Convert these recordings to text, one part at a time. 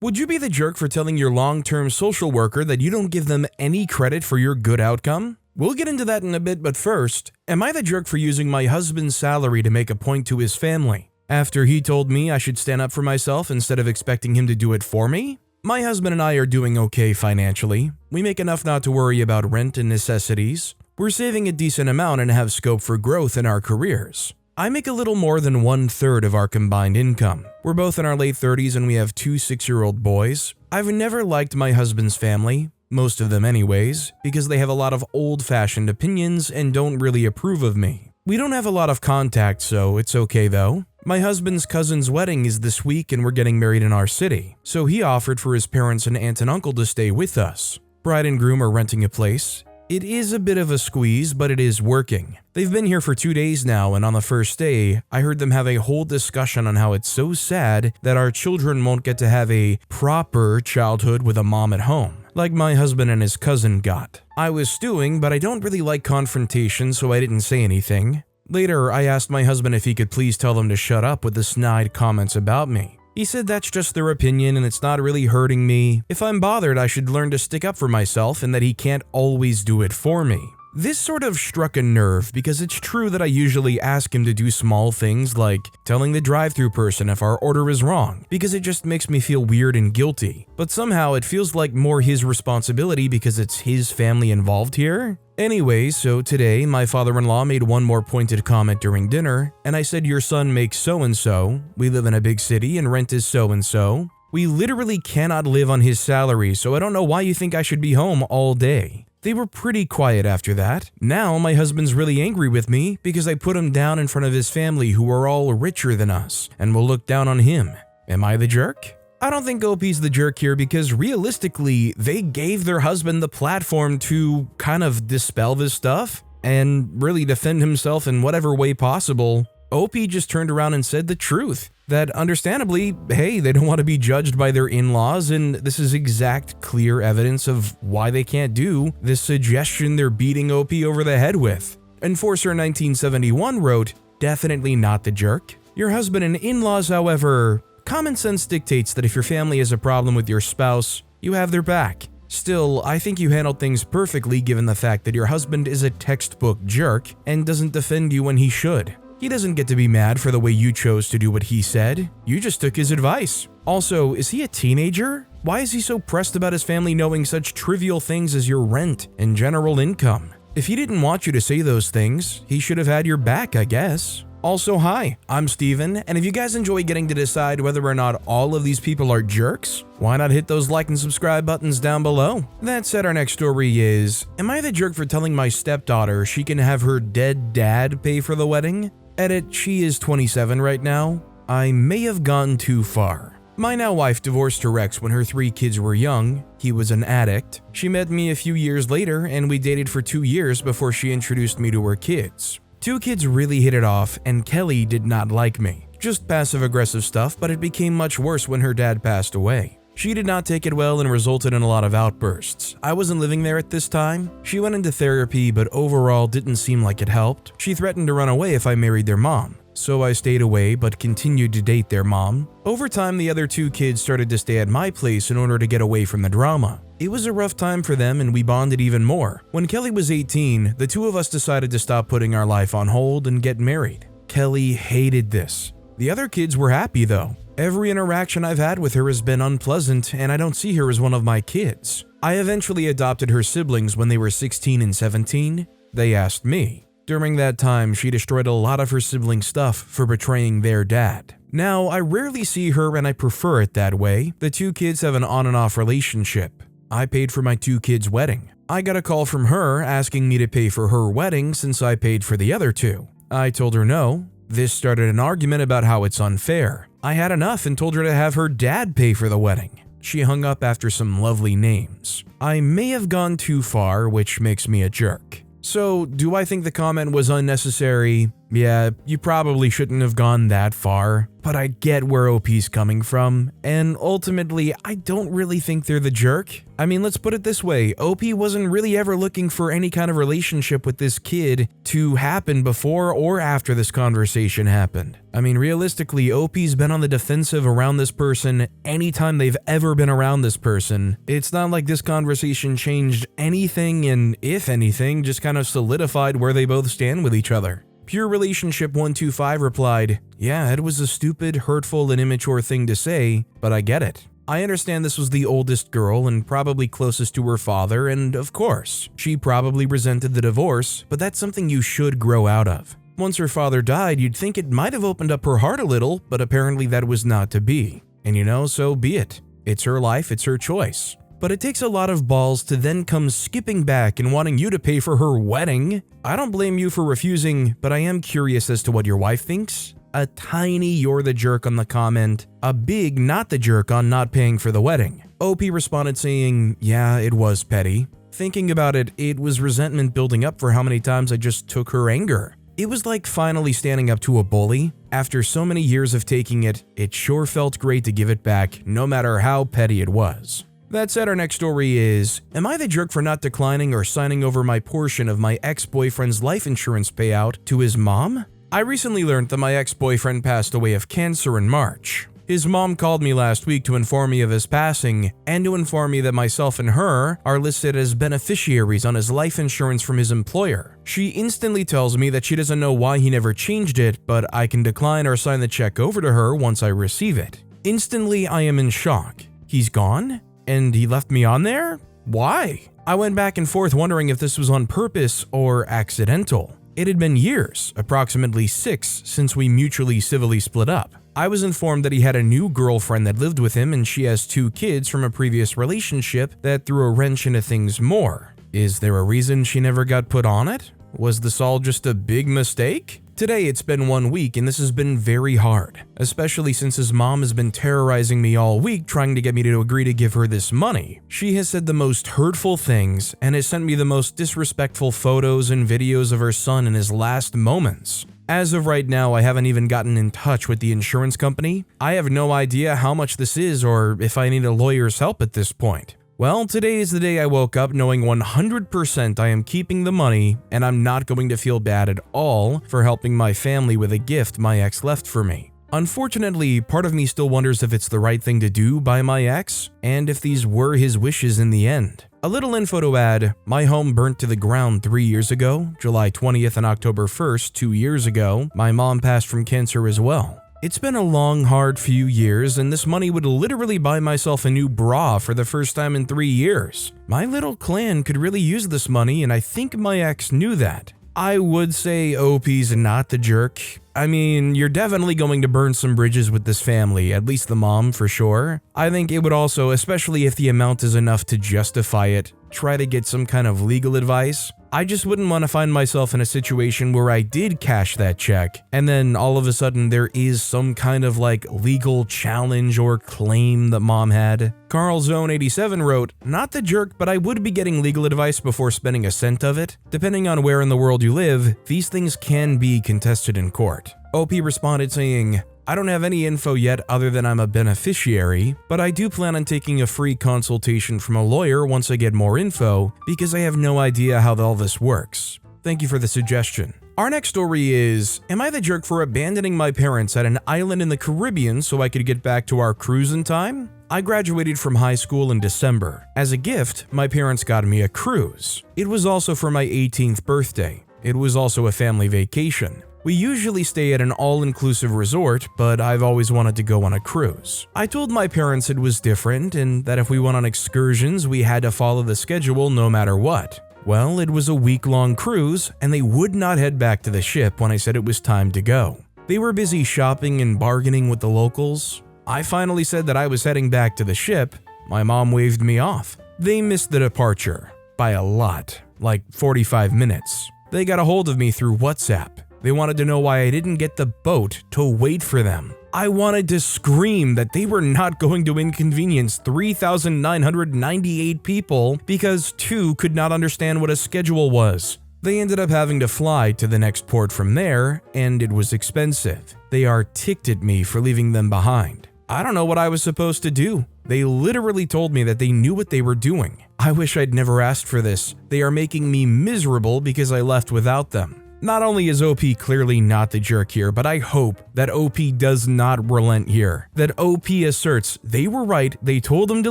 Would you be the jerk for telling your long-term social worker that you don't give them any credit for your good outcome? We'll get into that in a bit, but first, am I the jerk for using my husband's salary to make a point to his family? After he told me I should stand up for myself instead of expecting him to do it for me? My husband and I are doing okay financially. We make enough not to worry about rent and necessities. We're saving a decent amount and have scope for growth in our careers. I make a little more than 1/3 of our combined income. We're both in our late 30s and we have 2 6-year-old boys. I've never liked my husband's family, most of them anyways, because they have a lot of old-fashioned opinions and don't really approve of me. We don't have a lot of contact, so it's okay though. My husband's cousin's wedding is this week and we're getting married in our city, so he offered for his parents and aunt and uncle to stay with us. Bride and groom are renting a place. It is a bit of a squeeze, but it is working. They've been here for 2 days now, and on the first day, I heard them have a whole discussion on how it's so sad that our children won't get to have a proper childhood with a mom at home, like my husband and his cousin got. I was stewing, but I don't really like confrontation, so I didn't say anything. Later, I asked my husband if he could please tell them to shut up with the snide comments about me. He said that's just their opinion and it's not really hurting me. If I'm bothered, I should learn to stick up for myself and that he can't always do it for me. This sort of struck a nerve because it's true that I usually ask him to do small things like telling the drive-thru person if our order is wrong because it just makes me feel weird and guilty. But somehow it feels like more his responsibility because it's his family involved here. Anyway, so today my father-in-law made one more pointed comment during dinner and I said your son makes so-and-so, we live in a big city and rent is so-and-so. We literally cannot live on his salary, so I don't know why you think I should be home all day. They were pretty quiet after that. Now my husband's really angry with me because I put him down in front of his family who are all richer than us and will look down on him. Am I the jerk? I don't think OP's the jerk here because realistically, they gave their husband the platform to kind of dispel this stuff and really defend himself in whatever way possible. OP just turned around and said the truth. That understandably, hey, they don't want to be judged by their in-laws, and this is exact, clear evidence of why they can't do this suggestion they're beating OP over the head with. Enforcer1971 wrote, definitely not the jerk. Your husband and in-laws, however, common sense dictates that if your family has a problem with your spouse, you have their back. Still, I think you handled things perfectly given the fact that your husband is a textbook jerk and doesn't defend you when he should. He doesn't get to be mad for the way you chose to do what he said. You just took his advice. Also, is he a teenager? Why is he so pressed about his family knowing such trivial things as your rent and general income? If he didn't want you to say those things, he should have had your back, I guess. Also, hi, I'm Steven, and if you guys enjoy getting to decide whether or not all of these people are jerks, why not hit those like and subscribe buttons down below? That said, our next story is, am I the jerk for telling my stepdaughter she can have her dead dad pay for the wedding? Edit, she is 27 right now. I may have gone too far. My now wife divorced her ex when her 3 kids were young. He was an addict. She met me a few years later and we dated for 2 years before she introduced me to her kids. 2 kids really hit it off and Kelly did not like me. Just passive-aggressive stuff, but it became much worse when her dad passed away. She did not take it well and resulted in a lot of outbursts. I wasn't living there at this time. She went into therapy, but overall didn't seem like it helped. She threatened to run away if I married their mom. So I stayed away but continued to date their mom. Over time, the other 2 kids started to stay at my place in order to get away from the drama. It was a rough time for them and we bonded even more. When Kelly was 18, the 2 of us decided to stop putting our life on hold and get married. Kelly hated this. The other kids were happy though. Every interaction I've had with her has been unpleasant and I don't see her as one of my kids. I eventually adopted her siblings when they were 16 and 17. They asked me. During that time, she destroyed a lot of her siblings' stuff for betraying their dad. Now, I rarely see her and I prefer it that way. The 2 kids have an on and off relationship. I paid for my 2 kids' wedding. I got a call from her asking me to pay for her wedding since I paid for the other 2. I told her no. This started an argument about how it's unfair. I had enough and told her to have her dad pay for the wedding. She hung up after some lovely names. I may have gone too far, which makes me a jerk. So, do I think the comment was unnecessary? Yeah, you probably shouldn't have gone that far, but I get where OP's coming from, and ultimately, I don't really think they're the jerk. I mean, let's put it this way, OP wasn't really ever looking for any kind of relationship with this kid to happen before or after this conversation happened. I mean, realistically, OP's been on the defensive around this person anytime they've ever been around this person. It's not like this conversation changed anything, and if anything, just kind of solidified where they both stand with each other. Pure Relationship 125 replied, "Yeah, it was a stupid, hurtful, and immature thing to say, but I get it. I understand this was the oldest girl and probably closest to her father, and of course, she probably resented the divorce, but that's something you should grow out of. Once her father died, you'd think it might have opened up her heart a little, but apparently that was not to be. And so be it. It's her life, it's her choice. But it takes a lot of balls to then come skipping back and wanting you to pay for her wedding. I don't blame you for refusing, but I am curious as to what your wife thinks. A tiny "you're the jerk" on the comment, a big "not the jerk" on not paying for the wedding. OP responded saying, "Yeah, it was petty. Thinking about it, it was resentment building up for how many times I just took her anger. It was like finally standing up to a bully. After so many years of taking it, it sure felt great to give it back, no matter how petty it was." That said, our next story is, am I the jerk for not declining or signing over my portion of my ex-boyfriend's life insurance payout to his mom? I recently learned that my ex-boyfriend passed away of cancer in March. His mom called me last week to inform me of his passing and to inform me that myself and her are listed as beneficiaries on his life insurance from his employer. She instantly tells me that she doesn't know why he never changed it, but I can decline or sign the check over to her once I receive it. Instantly, I am in shock. He's gone? And he left me on there? Why? I went back and forth wondering if this was on purpose or accidental. It had been years, approximately 6, since we mutually civilly split up. I was informed that he had a new girlfriend that lived with him and she has 2 kids from a previous relationship that threw a wrench into things more. Is there a reason she never got put on it? Was this all just a big mistake? Today it's been 1 week and this has been very hard, especially since his mom has been terrorizing me all week trying to get me to agree to give her this money. She has said the most hurtful things and has sent me the most disrespectful photos and videos of her son in his last moments. As of right now, I haven't even gotten in touch with the insurance company. I have no idea how much this is or if I need a lawyer's help at this point. Well, today is the day I woke up knowing 100% I am keeping the money and I'm not going to feel bad at all for helping my family with a gift my ex left for me. Unfortunately, part of me still wonders if it's the right thing to do by my ex and if these were his wishes in the end. A little info to add, my home burnt to the ground 3 years ago, July 20th and October 1st, 2 years ago. My mom passed from cancer as well. It's been a long, hard few years, and this money would literally buy myself a new bra for the first time in 3 years. My little clan could really use this money, and I think my ex knew that. I would say OP's not the jerk. I mean, you're definitely going to burn some bridges with this family, at least the mom for sure. I think it would also, especially if the amount is enough to justify it, try to get some kind of legal advice. I just wouldn't want to find myself in a situation where I did cash that check, and then all of a sudden there is some kind of legal challenge or claim that mom had. CarlZone87 wrote, "Not the jerk, but I would be getting legal advice before spending a cent of it. Depending on where in the world you live, these things can be contested in court." OP responded saying, "I don't have any info yet other than I'm a beneficiary, but I do plan on taking a free consultation from a lawyer once I get more info because I have no idea how all this works. Thank you for the suggestion." Our next story is, am I the jerk for abandoning my parents at an island in the Caribbean so I could get back to our cruise in time? I graduated from high school in December. As a gift, my parents got me a cruise. It was also for my 18th birthday. It was also a family vacation. We usually stay at an all-inclusive resort, but I've always wanted to go on a cruise. I told my parents it was different and that if we went on excursions, we had to follow the schedule no matter what. Well, it was a week-long cruise, and they would not head back to the ship when I said it was time to go. They were busy shopping and bargaining with the locals. I finally said that I was heading back to the ship. My mom waved me off. They missed the departure. By a lot. Like 45 minutes. They got a hold of me through WhatsApp. They wanted to know why I didn't get the boat to wait for them. I wanted to scream that they were not going to inconvenience 3,998 people because 2 could not understand what a schedule was. They ended up having to fly to the next port from there, and it was expensive. They are ticked at me for leaving them behind. I don't know what I was supposed to do. They literally told me that they knew what they were doing. I wish I'd never asked for this. They are making me miserable because I left without them. Not only is OP clearly not the jerk here, but I hope that OP does not relent here. That OP asserts they were right, they told them to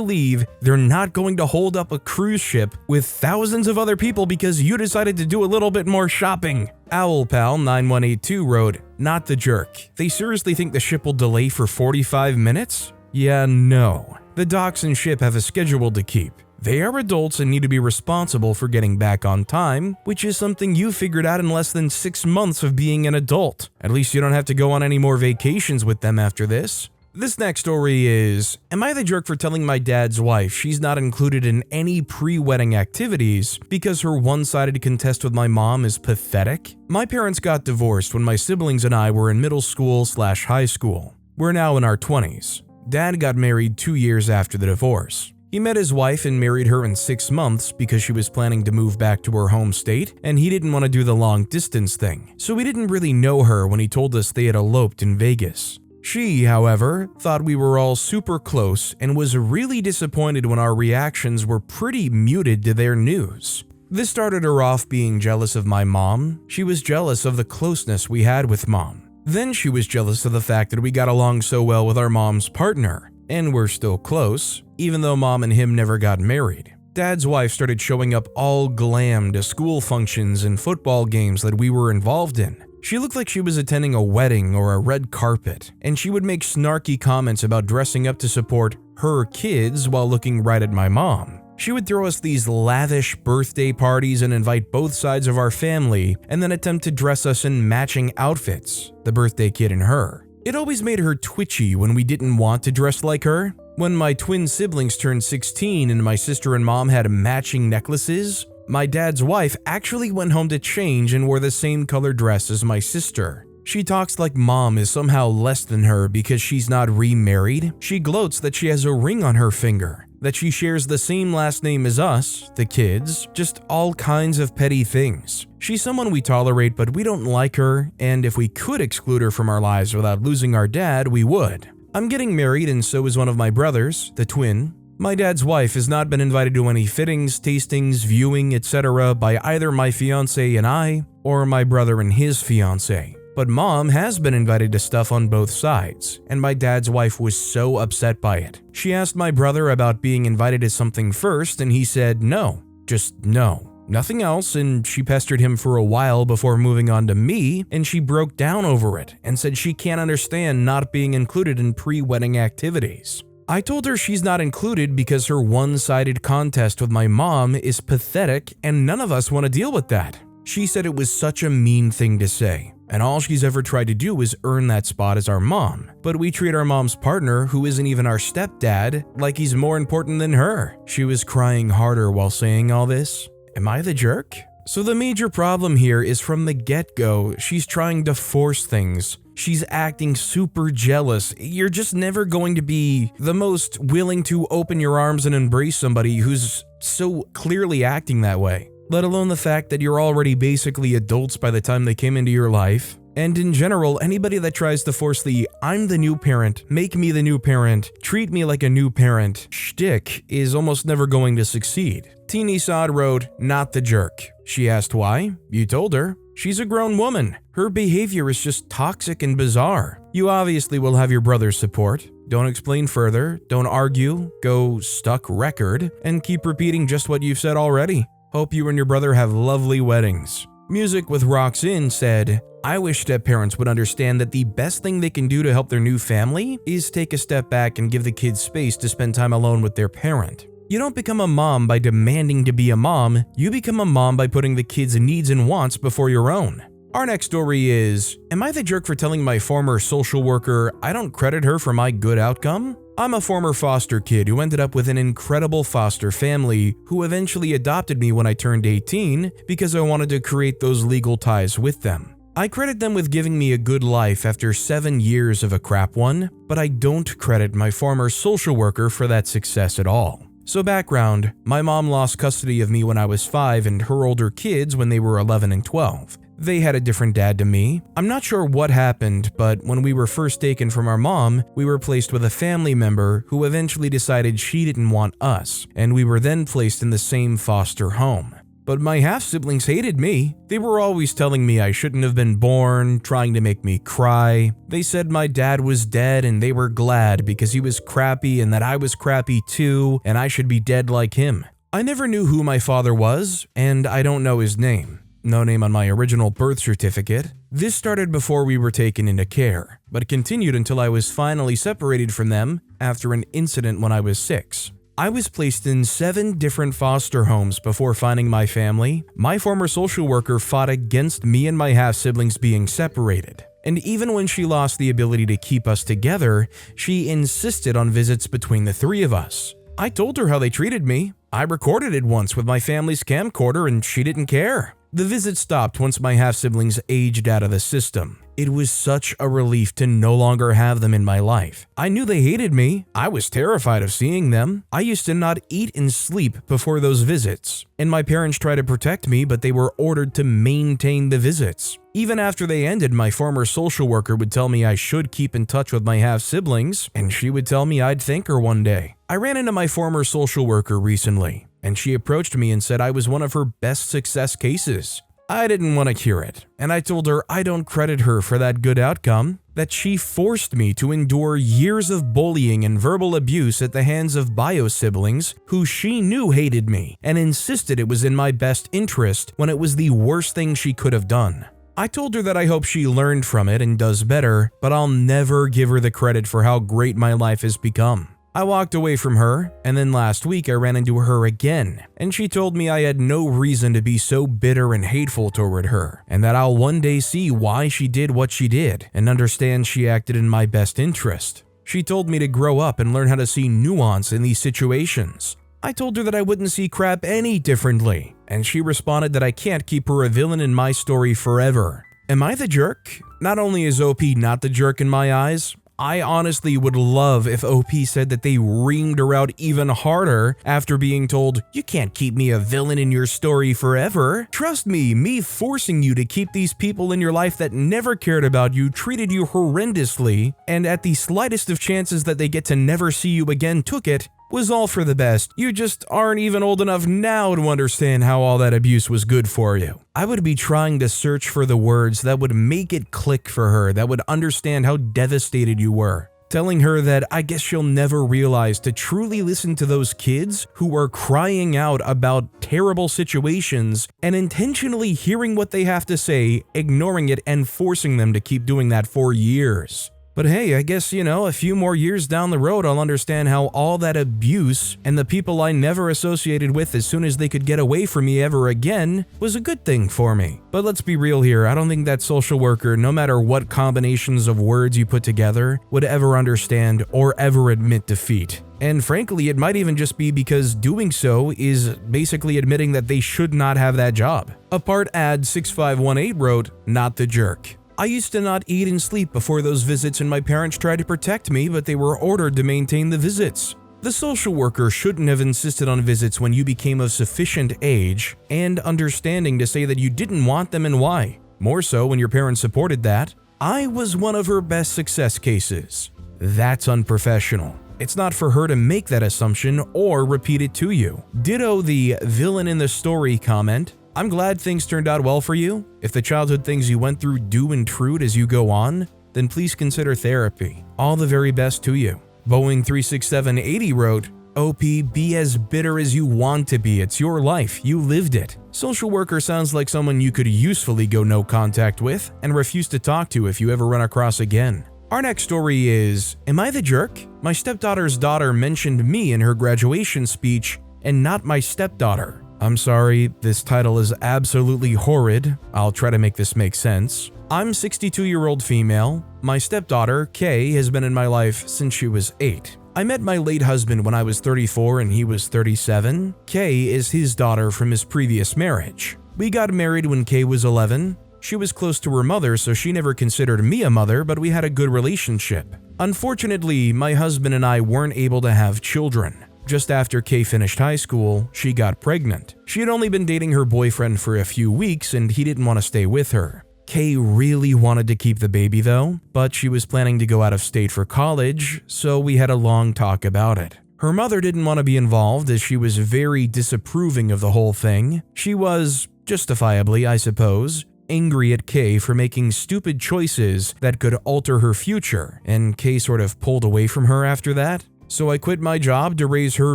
leave, they're not going to hold up a cruise ship with thousands of other people because you decided to do a little bit more shopping. OwlPal9182 wrote, "Not the jerk. They seriously think the ship will delay for 45 minutes? Yeah, no. The docks and ship have a schedule to keep. They are adults and need to be responsible for getting back on time, which is something you figured out in less than 6 months of being an adult. At least you don't have to go on any more vacations with them after this." This next story is, am I the jerk for telling my dad's wife she's not included in any pre-wedding activities because her one-sided contest with my mom is pathetic? My parents got divorced when my siblings and I were in middle school/high school. We're now in our 20s. Dad got married 2 years after the divorce. He met his wife and married her in 6 months because she was planning to move back to her home state and he didn't want to do the long distance thing. So we didn't really know her when he told us they had eloped in Vegas. She, however, thought we were all super close and was really disappointed when our reactions were pretty muted to their news. This started her off being jealous of my mom. She was jealous of the closeness we had with mom. Then she was jealous of the fact that we got along so well with our mom's partner. And we're still close, even though mom and him never got married. Dad's wife started showing up all glam to school functions and football games that we were involved in. She looked like she was attending a wedding or a red carpet, and she would make snarky comments about dressing up to support her kids while looking right at my mom. She would throw us these lavish birthday parties and invite both sides of our family, and then attempt to dress us in matching outfits, the birthday kid and her. It always made her twitchy when we didn't want to dress like her. When my twin siblings turned 16 and my sister and mom had matching necklaces, my dad's wife actually went home to change and wore the same color dress as my sister. She talks like mom is somehow less than her because she's not remarried. She gloats that she has a ring on her finger, that she shares the same last name as us, the kids, just all kinds of petty things. She's someone we tolerate, but we don't like her, and if we could exclude her from our lives without losing our dad, we would. I'm getting married and so is one of my brothers, the twin. My dad's wife has not been invited to any fittings, tastings, viewing, etc. by either my fiancé and I, or my brother and his fiancé. But mom has been invited to stuff on both sides, and my dad's wife was so upset by it. She asked my brother about being invited to something first, and he said no, just no. Nothing else, and she pestered him for a while before moving on to me, and she broke down over it and said she can't understand not being included in pre-wedding activities. I told her she's not included because her one-sided contest with my mom is pathetic and none of us want to deal with that. She said it was such a mean thing to say, and all she's ever tried to do is earn that spot as our mom. But we treat our mom's partner, who isn't even our stepdad, like he's more important than her. She was crying harder while saying all this. Am I the jerk? So the major problem here is from the get-go, she's trying to force things. She's acting super jealous. You're just never going to be the most willing to open your arms and embrace somebody who's so clearly acting that way. Let alone the fact that you're already basically adults by the time they came into your life. And in general, anybody that tries to force the "I'm the new parent, make me the new parent, treat me like a new parent" shtick is almost never going to succeed. Teeny Sod wrote, "Not the jerk." She asked why. You told her. She's a grown woman. Her behavior is just toxic and bizarre. You obviously will have your brother's support. Don't explain further, don't argue, go stuck record, and keep repeating just what you've said already. Hope you and your brother have lovely weddings. Music with Rocks In said, I wish step-parents would understand that the best thing they can do to help their new family is take a step back and give the kids space to spend time alone with their parent. You don't become a mom by demanding to be a mom, you become a mom by putting the kids' needs and wants before your own. Our next story is, am I the jerk for telling my former social worker I don't credit her for my good outcome? I'm a former foster kid who ended up with an incredible foster family who eventually adopted me when I turned 18 because I wanted to create those legal ties with them. I credit them with giving me a good life after 7 years of a crap one, but I don't credit my former social worker for that success at all. So background, my mom lost custody of me when I was 5 and her older kids when they were 11 and 12. They had a different dad to me. I'm not sure what happened, but when we were first taken from our mom, we were placed with a family member who eventually decided she didn't want us, and we were then placed in the same foster home. But my half-siblings hated me. They were always telling me I shouldn't have been born, trying to make me cry. They said my dad was dead and they were glad because he was crappy and that I was crappy too, and I should be dead like him. I never knew who my father was, and I don't know his name. No name on my original birth certificate. This started before we were taken into care, but continued until I was finally separated from them after an incident when I was 6. I was placed in 7 different foster homes before finding my family. My former social worker fought against me and my half-siblings being separated. And even when she lost the ability to keep us together, she insisted on visits between the 3 of us. I told her how they treated me. I recorded it once with my family's camcorder and she didn't care. The visit stopped once my half-siblings aged out of the system. It was such a relief to no longer have them in my life. I knew they hated me. I was terrified of seeing them. I used to not eat and sleep before those visits. And my parents tried to protect me, but they were ordered to maintain the visits. Even after they ended, my former social worker would tell me I should keep in touch with my half-siblings, and she would tell me I'd thank her one day. I ran into my former social worker recently, and she approached me and said I was one of her best success cases. I didn't want to hear it, and I told her I don't credit her for that good outcome, that she forced me to endure years of bullying and verbal abuse at the hands of bio siblings who she knew hated me and insisted it was in my best interest when it was the worst thing she could have done. I told her that I hope she learned from it and does better, but I'll never give her the credit for how great my life has become. I walked away from her, and then last week I ran into her again, and she told me I had no reason to be so bitter and hateful toward her, and that I'll one day see why she did what she did and understand she acted in my best interest. She told me to grow up and learn how to see nuance in these situations. I told her that I wouldn't see crap any differently, and she responded that I can't keep her a villain in my story forever. Am I the jerk? Not only is OP not the jerk in my eyes, I honestly would love if OP said that they reamed her out even harder after being told, "You can't keep me a villain in your story forever." Trust me forcing you to keep these people in your life that never cared about you, treated you horrendously, and at the slightest of chances that they get to never see you again took it, was all for the best. You just aren't even old enough now to understand how all that abuse was good for you. I would be trying to search for the words that would make it click for her, that would understand how devastated you were. Telling her that I guess she'll never realize to truly listen to those kids who are crying out about terrible situations and intentionally hearing what they have to say, ignoring it, and forcing them to keep doing that for years. But hey, I guess, a few more years down the road, I'll understand how all that abuse and the people I never associated with as soon as they could get away from me ever again was a good thing for me. But let's be real here, I don't think that social worker, no matter what combinations of words you put together, would ever understand or ever admit defeat. And frankly, it might even just be because doing so is basically admitting that they should not have that job. Apart ad 6518 wrote, "Not the jerk. I used to not eat and sleep before those visits and my parents tried to protect me, but they were ordered to maintain the visits. The social worker shouldn't have insisted on visits when you became of sufficient age and understanding to say that you didn't want them and why. More so when your parents supported that. I was one of her best success cases. That's unprofessional. It's not for her to make that assumption or repeat it to you." Ditto the villain in the story comment. I'm glad things turned out well for you. If the childhood things you went through do intrude as you go on, then please consider therapy. All the very best to you. Boeing 36780 wrote, "OP, be as bitter as you want to be. It's your life. You lived it. Social worker sounds like someone you could usefully go no contact with and refuse to talk to if you ever run across again." Our next story is, "Am I the jerk? My stepdaughter's daughter mentioned me in her graduation speech and not my stepdaughter." I'm sorry, this title is absolutely horrid. I'll try to make this make sense. I'm 62-year-old female. My stepdaughter, Kay, has been in my life since she was 8. I met my late husband when I was 34 and he was 37. Kay is his daughter from his previous marriage. We got married when Kay was 11. She was close to her mother, so she never considered me a mother, but we had a good relationship. Unfortunately, my husband and I weren't able to have children. Just after Kay finished high school, she got pregnant. She had only been dating her boyfriend for a few weeks and he didn't want to stay with her. Kay really wanted to keep the baby though, but she was planning to go out of state for college, so we had a long talk about it. Her mother didn't want to be involved as she was very disapproving of the whole thing. She was, justifiably I suppose, angry at Kay for making stupid choices that could alter her future, and Kay sort of pulled away from her after that. So I quit my job to raise her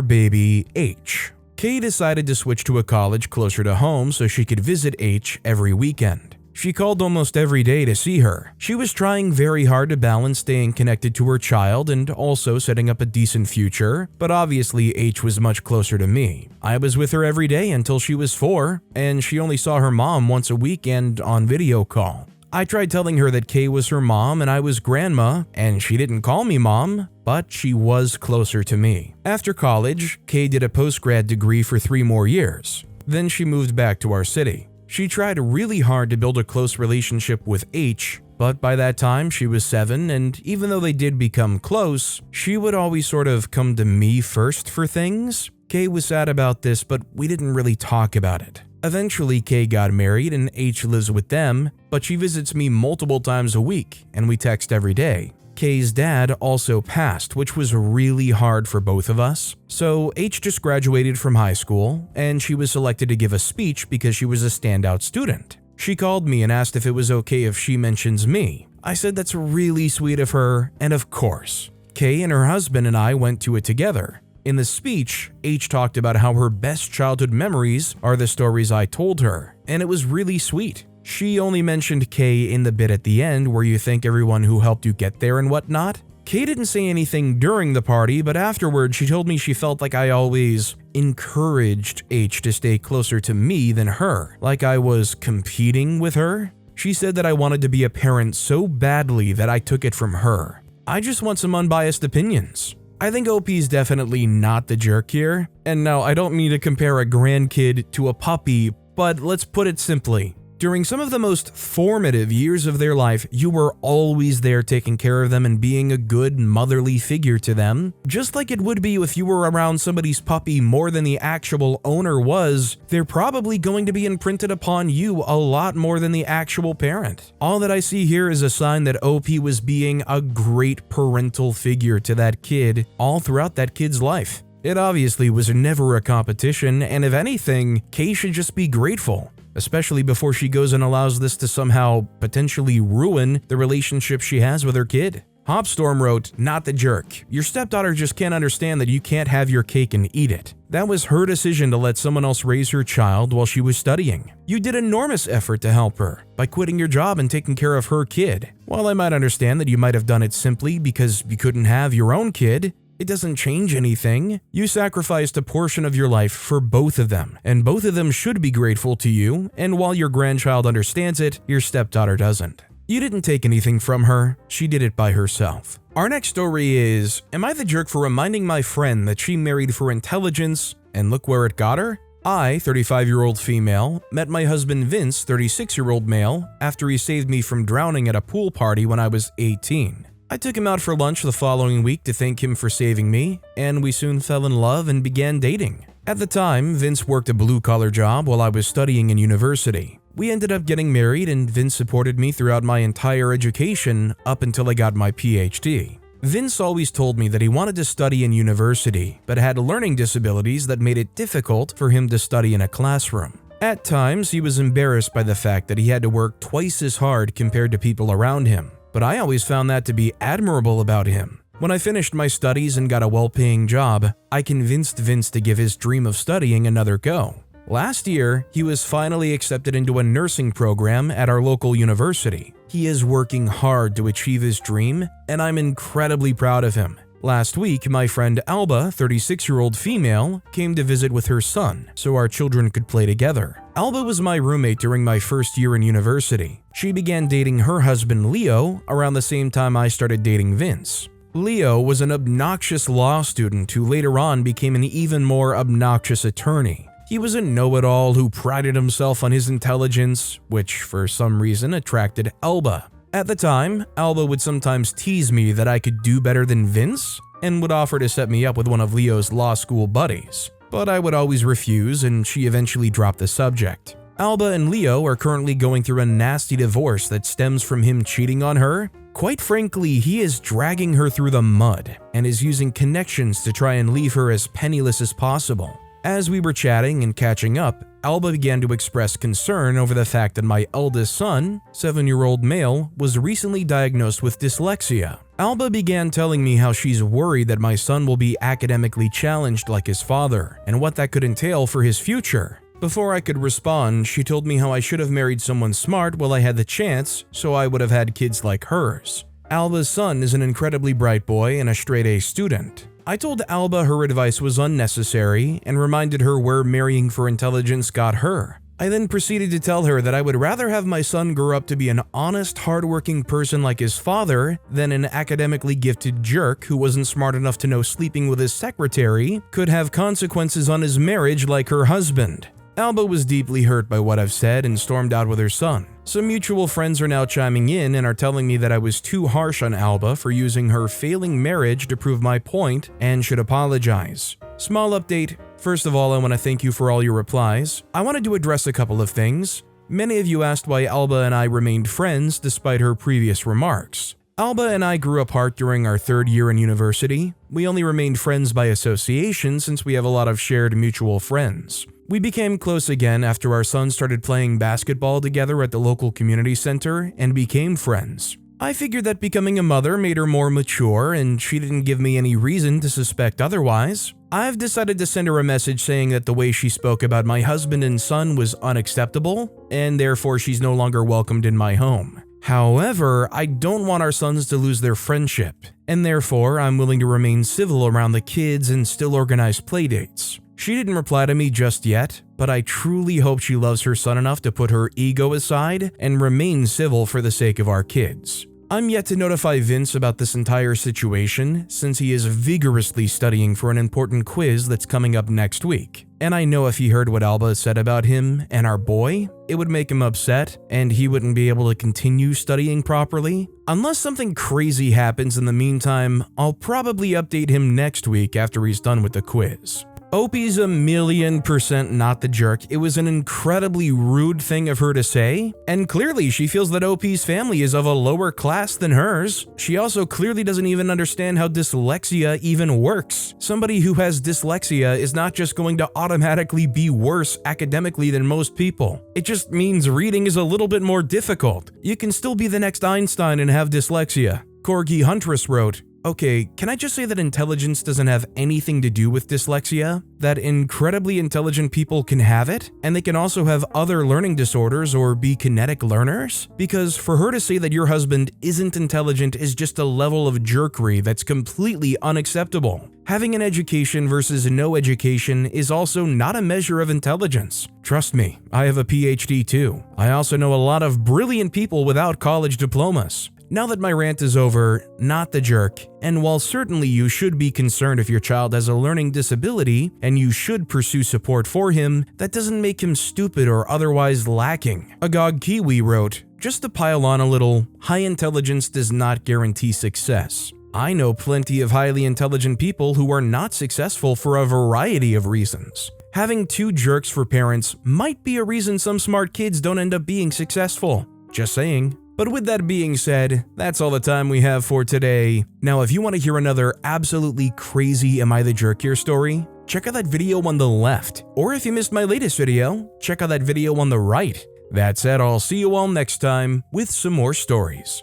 baby, H. Kay decided to switch to a college closer to home so she could visit H every weekend. She called almost every day to see her. She was trying very hard to balance staying connected to her child and also setting up a decent future, but obviously H was much closer to me. I was with her every day until she was 4, and she only saw her mom once a week and on video call. I tried telling her that Kay was her mom and I was grandma, and she didn't call me mom, but she was closer to me. After college, Kay did a post-grad degree for 3 more years. Then she moved back to our city. She tried really hard to build a close relationship with H, but by that time she was 7, and even though they did become close, she would always sort of come to me first for things. Kay was sad about this, but we didn't really talk about it. Eventually, Kay got married and H lives with them, but she visits me multiple times a week, and we text every day. Kay's dad also passed, which was really hard for both of us. So H just graduated from high school, and she was selected to give a speech because she was a standout student. She called me and asked if it was okay if she mentions me. I said that's really sweet of her, and of course. Kay and her husband and I went to it together. In the speech, H talked about how her best childhood memories are the stories I told her, and it was really sweet. She only mentioned Kay in the bit at the end where you thank everyone who helped you get there and whatnot. Kay didn't say anything during the party, but afterward she told me she felt like I always encouraged H to stay closer to me than her, like I was competing with her. She said that I wanted to be a parent so badly that I took it from her. I just want some unbiased opinions. I think OP's definitely not the jerk here. And no, I don't mean to compare a grandkid to a puppy, but let's put it simply. During some of the most formative years of their life, you were always there taking care of them and being a good motherly figure to them. Just like it would be if you were around somebody's puppy more than the actual owner was, they're probably going to be imprinted upon you a lot more than the actual parent. All that I see here is a sign that OP was being a great parental figure to that kid all throughout that kid's life. It obviously was never a competition, and if anything, Kay should just be grateful. Especially before she goes and allows this to somehow potentially ruin the relationship she has with her kid. Hopstorm wrote, "Not the jerk. Your stepdaughter just can't understand that you can't have your cake and eat it. That was her decision to let someone else raise her child while she was studying. You did enormous effort to help her by quitting your job and taking care of her kid. While I might understand that you might have done it simply because you couldn't have your own kid, it doesn't change anything. You sacrificed a portion of your life for both of them, and both of them should be grateful to you, and while your grandchild understands it, your stepdaughter doesn't. You didn't take anything from her, she did it by herself." Our next story is, am I the jerk for reminding my friend that she married for intelligence, and look where it got her? I, 35-year-old female, met my husband Vince, 36-year-old male, after he saved me from drowning at a pool party when I was 18. I took him out for lunch the following week to thank him for saving me, and we soon fell in love and began dating. At the time, Vince worked a blue-collar job while I was studying in university. We ended up getting married, and Vince supported me throughout my entire education up until I got my PhD. Vince always told me that he wanted to study in university, but had learning disabilities that made it difficult for him to study in a classroom. At times, he was embarrassed by the fact that he had to work twice as hard compared to people around him. But I always found that to be admirable about him. When I finished my studies and got a well-paying job, I convinced Vince to give his dream of studying another go. Last year, he was finally accepted into a nursing program at our local university. He is working hard to achieve his dream, and I'm incredibly proud of him. Last week, my friend Alba, 36-year-old female, came to visit with her son, so our children could play together. Alba was my roommate during my first year in university. She began dating her husband Leo around the same time I started dating Vince. Leo was an obnoxious law student who later on became an even more obnoxious attorney. He was a know-it-all who prided himself on his intelligence, which for some reason attracted Alba. At the time, Alba would sometimes tease me that I could do better than Vince, and would offer to set me up with one of Leo's law school buddies, but I would always refuse and she eventually dropped the subject. Alba and Leo are currently going through a nasty divorce that stems from him cheating on her. Quite frankly, he is dragging her through the mud and is using connections to try and leave her as penniless as possible. As we were chatting and catching up, Alba began to express concern over the fact that my eldest son, 7-year-old male, was recently diagnosed with dyslexia. Alba began telling me how she's worried that my son will be academically challenged like his father and what that could entail for his future. Before I could respond, she told me how I should have married someone smart while I had the chance, so I would have had kids like hers. Alba's son is an incredibly bright boy and a straight-A student. I told Alba her advice was unnecessary and reminded her where marrying for intelligence got her. I then proceeded to tell her that I would rather have my son grow up to be an honest, hardworking person like his father than an academically gifted jerk who wasn't smart enough to know sleeping with his secretary could have consequences on his marriage like her husband. Alba was deeply hurt by what I've said and stormed out with her son. Some mutual friends are now chiming in and are telling me that I was too harsh on Alba for using her failing marriage to prove my point and should apologize. Small update. First of all, I want to thank you for all your replies. I wanted to address a couple of things. Many of you asked why Alba and I remained friends despite her previous remarks. Alba and I grew apart during our 3rd year in university. We only remained friends by association since we have a lot of shared mutual friends. We became close again after our son started playing basketball together at the local community center and became friends. I figured that becoming a mother made her more mature and she didn't give me any reason to suspect otherwise. I've decided to send her a message saying that the way she spoke about my husband and son was unacceptable and therefore she's no longer welcomed in my home. However, I don't want our sons to lose their friendship, and therefore I'm willing to remain civil around the kids and still organize playdates. She didn't reply to me just yet, but I truly hope she loves her son enough to put her ego aside and remain civil for the sake of our kids. I'm yet to notify Vince about this entire situation since he is vigorously studying for an important quiz that's coming up next week. And I know if he heard what Alba said about him and our boy, it would make him upset and he wouldn't be able to continue studying properly. Unless something crazy happens in the meantime, I'll probably update him next week after he's done with the quiz. Opie's 1,000,000% not the jerk. It was an incredibly rude thing of her to say, and clearly she feels that Opie's family is of a lower class than hers. She also clearly doesn't even understand how dyslexia even works. Somebody who has dyslexia is not just going to automatically be worse academically than most people. It just means reading is a little bit more difficult. You can still be the next Einstein and have dyslexia. Corgi Huntress wrote, "Okay, can I just say that intelligence doesn't have anything to do with dyslexia? That incredibly intelligent people can have it, and they can also have other learning disorders or be kinetic learners? Because for her to say that your husband isn't intelligent is just a level of jerkery that's completely unacceptable. Having an education versus no education is also not a measure of intelligence. Trust me, I have a PhD too. I also know a lot of brilliant people without college diplomas." Now that my rant is over, not the jerk, and while certainly you should be concerned if your child has a learning disability and you should pursue support for him, that doesn't make him stupid or otherwise lacking. Agog Kiwi wrote, "Just to pile on a little, high intelligence does not guarantee success. I know plenty of highly intelligent people who are not successful for a variety of reasons. Having 2 jerks for parents might be a reason some smart kids don't end up being successful. Just saying." But with that being said, that's all the time we have for today. Now, if you want to hear another absolutely crazy Am I the Jerk Here story, check out that video on the left. Or if you missed my latest video, check out that video on the right. That said, I'll see you all next time with some more stories.